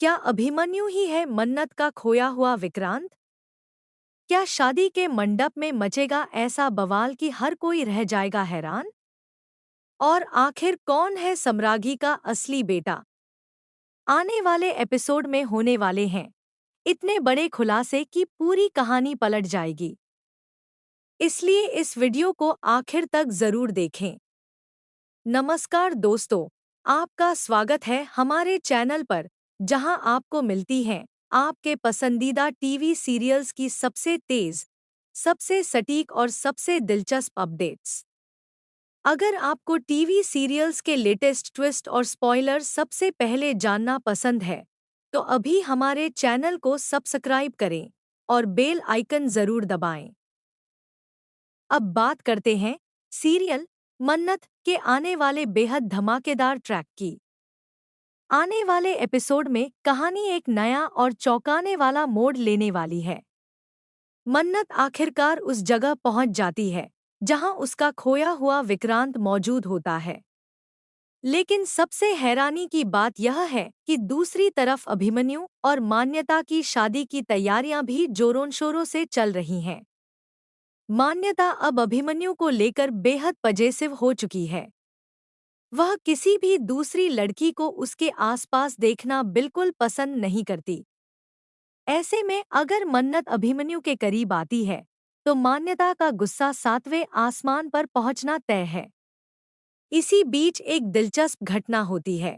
क्या अभिमन्यु ही है मन्नत का खोया हुआ विक्रांत? क्या शादी के मंडप में मचेगा ऐसा बवाल कि हर कोई रह जाएगा हैरान? और आखिर कौन है सम्रागी का असली बेटा? आने वाले एपिसोड में होने वाले हैं इतने बड़े खुलासे कि पूरी कहानी पलट जाएगी। इसलिए इस वीडियो को आखिर तक जरूर देखें। नमस्कार दोस्तों, आपका स्वागत है हमारे चैनल पर, जहां आपको मिलती हैं आपके पसंदीदा टीवी सीरियल्स की सबसे तेज, सबसे सटीक और सबसे दिलचस्प अपडेट्स। अगर आपको टीवी सीरियल्स के लेटेस्ट ट्विस्ट और स्पॉइलर सबसे पहले जानना पसंद है, तो अभी हमारे चैनल को सब्सक्राइब करें और बेल आइकन जरूर दबाएं। अब बात करते हैं सीरियल मन्नत के आने वाले बेहद धमाकेदार ट्रैक की। आने वाले एपिसोड में कहानी एक नया और चौंकाने वाला मोड़ लेने वाली है। मन्नत आखिरकार उस जगह पहुंच जाती है जहां उसका खोया हुआ विक्रांत मौजूद होता है। लेकिन सबसे हैरानी की बात यह है कि दूसरी तरफ अभिमन्यु और मान्यता की शादी की तैयारियां भी जोरों शोरों से चल रही हैं। मान्यता अब अभिमन्यु को लेकर बेहद पजेसिव हो चुकी है। वह किसी भी दूसरी लड़की को उसके आसपास देखना बिल्कुल पसंद नहीं करती। ऐसे में अगर मन्नत अभिमन्यु के करीब आती है, तो मान्यता का गुस्सा सातवें आसमान पर पहुंचना तय है। इसी बीच एक दिलचस्प घटना होती है।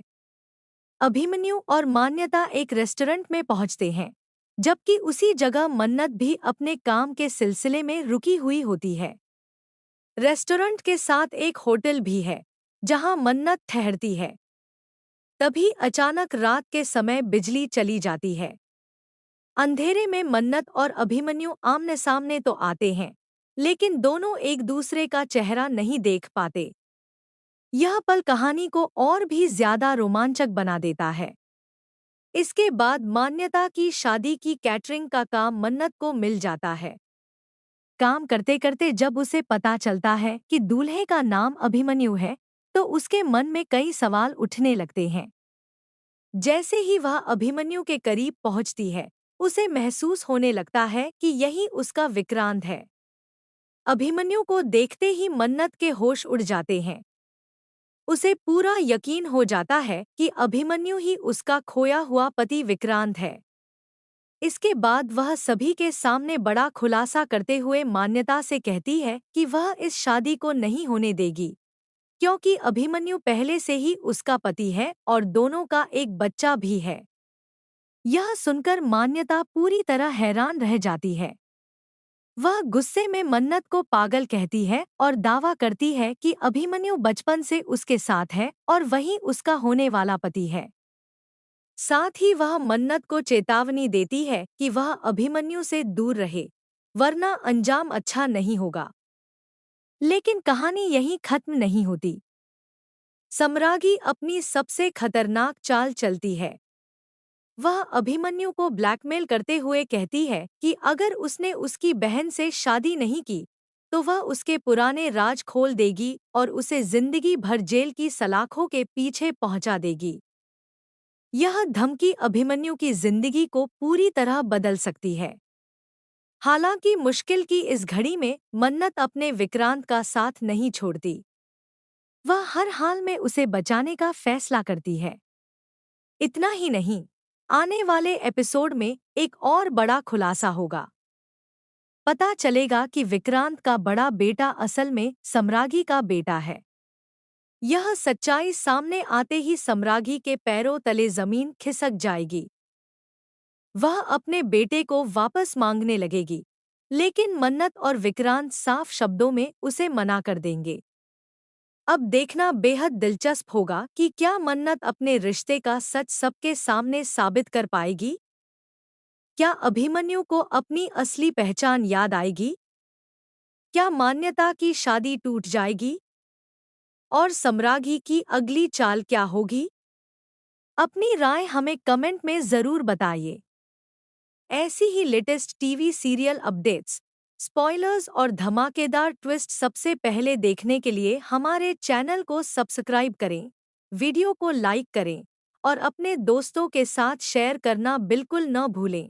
अभिमन्यु और मान्यता एक रेस्टोरेंट में पहुंचते हैं, जबकि उसी जगह मन्नत भी अपने काम के सिलसिले में रुकी हुई होती है। रेस्टोरेंट के साथ एक होटल भी है, जहां मन्नत ठहरती है। तभी अचानक रात के समय बिजली चली जाती है। अंधेरे में मन्नत और अभिमन्यु आमने सामने तो आते हैं, लेकिन दोनों एक दूसरे का चेहरा नहीं देख पाते। यह पल कहानी को और भी ज्यादा रोमांचक बना देता है। इसके बाद मान्यता की शादी की कैटरिंग का काम मन्नत को मिल जाता है। काम करते करते जब उसे पता चलता है कि दूल्हे का नाम अभिमन्यु है, तो उसके मन में कई सवाल उठने लगते हैं। जैसे ही वह अभिमन्यु के करीब पहुंचती है, उसे महसूस होने लगता है कि यही उसका विक्रांत है। अभिमन्यु को देखते ही मन्नत के होश उड़ जाते हैं। उसे पूरा यकीन हो जाता है कि अभिमन्यु ही उसका खोया हुआ पति विक्रांत है। इसके बाद वह सभी के सामने बड़ा खुलासा करते हुए मान्यता से कहती है कि वह इस शादी को नहीं होने देगी, क्योंकि अभिमन्यु पहले से ही उसका पति है और दोनों का एक बच्चा भी है। यह सुनकर मान्यता पूरी तरह हैरान रह जाती है। वह गुस्से में मन्नत को पागल कहती है और दावा करती है कि अभिमन्यु बचपन से उसके साथ है और वही उसका होने वाला पति है। साथ ही वह मन्नत को चेतावनी देती है कि वह अभिमन्यु से दूर रहे, वरना अंजाम अच्छा नहीं होगा। लेकिन कहानी यहीं खत्म नहीं होती। सम्रागी अपनी सबसे खतरनाक चाल चलती है। वह अभिमन्यु को ब्लैकमेल करते हुए कहती है कि अगर उसने उसकी बहन से शादी नहीं की, तो वह उसके पुराने राज खोल देगी और उसे जिंदगी भर जेल की सलाखों के पीछे पहुंचा देगी। यह धमकी अभिमन्यु की जिंदगी को पूरी तरह बदल सकती है। हालांकि मुश्किल की इस घड़ी में मन्नत अपने विक्रांत का साथ नहीं छोड़ती। वह हर हाल में उसे बचाने का फैसला करती है। इतना ही नहीं, आने वाले एपिसोड में एक और बड़ा खुलासा होगा। पता चलेगा कि विक्रांत का बड़ा बेटा असल में सम्रागी का बेटा है। यह सच्चाई सामने आते ही सम्रागी के पैरों तले जमीन खिसक जाएगी। वह अपने बेटे को वापस मांगने लगेगी, लेकिन मन्नत और विक्रांत साफ शब्दों में उसे मना कर देंगे। अब देखना बेहद दिलचस्प होगा कि क्या मन्नत अपने रिश्ते का सच सबके सामने साबित कर पाएगी। क्या अभिमन्यु को अपनी असली पहचान याद आएगी? क्या मान्यता की शादी टूट जाएगी? और सम्रागी की अगली चाल क्या होगी? अपनी राय हमें कमेंट में जरूर बताइए। ऐसी ही latest TV serial updates, spoilers और धमाकेदार ट्विस्ट सबसे पहले देखने के लिए हमारे चैनल को सब्सक्राइब करें, वीडियो को लाइक करें और अपने दोस्तों के साथ शेयर करना बिल्कुल न भूलें।